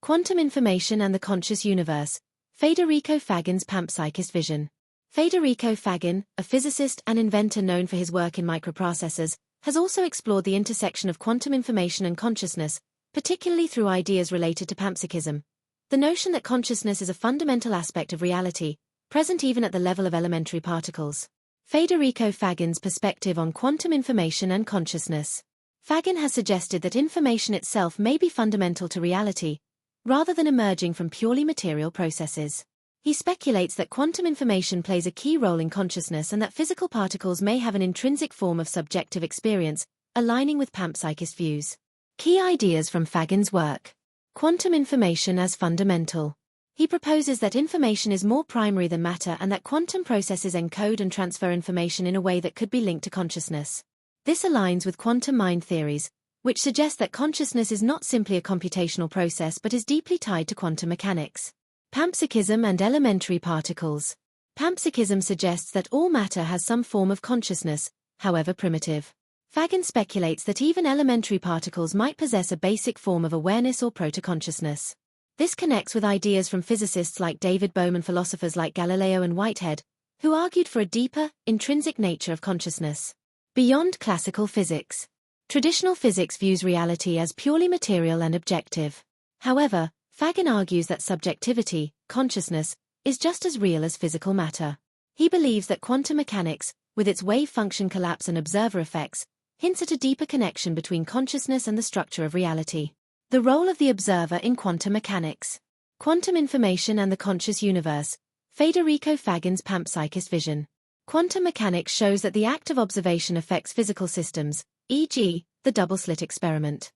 Quantum information and the conscious universe. Federico Faggin's panpsychist vision. Federico Faggin, a physicist and inventor known for his work in microprocessors, has also explored the intersection of quantum information and consciousness, particularly through ideas related to panpsychism. The notion that consciousness is a fundamental aspect of reality, present even at the level of elementary particles. Federico Faggin's perspective on quantum information and consciousness. Faggin has suggested that information itself may be fundamental to reality, rather than emerging from purely material processes. He speculates that quantum information plays a key role in consciousness and that physical particles may have an intrinsic form of subjective experience, aligning with panpsychist views. Key ideas from Faggin's work. Quantum information as fundamental. He proposes that information is more primary than matter and that quantum processes encode and transfer information in a way that could be linked to consciousness. This aligns with quantum mind theories, which suggest that consciousness is not simply a computational process but is deeply tied to quantum mechanics. Panpsychism and elementary particles. Panpsychism suggests that all matter has some form of consciousness, however primitive. Faggin speculates that even elementary particles might possess a basic form of awareness or proto-consciousness. This connects with ideas from physicists like David Bohm and philosophers like Galileo and Whitehead, who argued for a deeper, intrinsic nature of consciousness. Beyond classical physics. Traditional physics views reality as purely material and objective. However, Faggin argues that subjectivity, consciousness, is just as real as physical matter. He believes that quantum mechanics, with its wave function collapse and observer effects, hints at a deeper connection between consciousness and the structure of reality. The role of the observer in quantum mechanics. Quantum information and the conscious universe. Federico Faggin's panpsychist vision. Quantum mechanics shows that the act of observation affects physical systems, e.g., the double-slit experiment.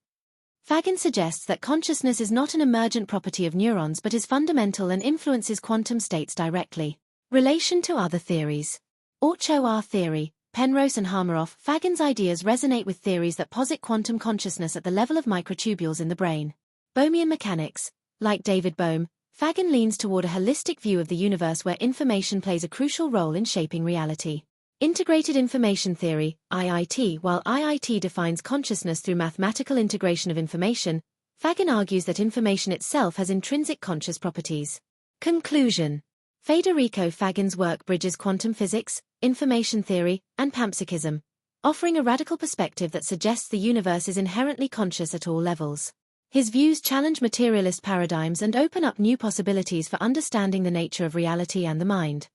Faggin suggests that consciousness is not an emergent property of neurons but is fundamental and influences quantum states directly. Relation to other theories. Aucho-R theory, Penrose and Hameroff. Faggin's ideas resonate with theories that posit quantum consciousness at the level of microtubules in the brain. Bohmian mechanics. Like David Bohm, Faggin leans toward a holistic view of the universe where information plays a crucial role in shaping reality. Integrated information theory, IIT. While IIT defines consciousness through mathematical integration of information, Faggin argues that information itself has intrinsic conscious properties. Conclusion. Federico Faggin's work bridges quantum physics, information theory, and panpsychism, offering a radical perspective that suggests the universe is inherently conscious at all levels. His views challenge materialist paradigms and open up new possibilities for understanding the nature of reality and the mind.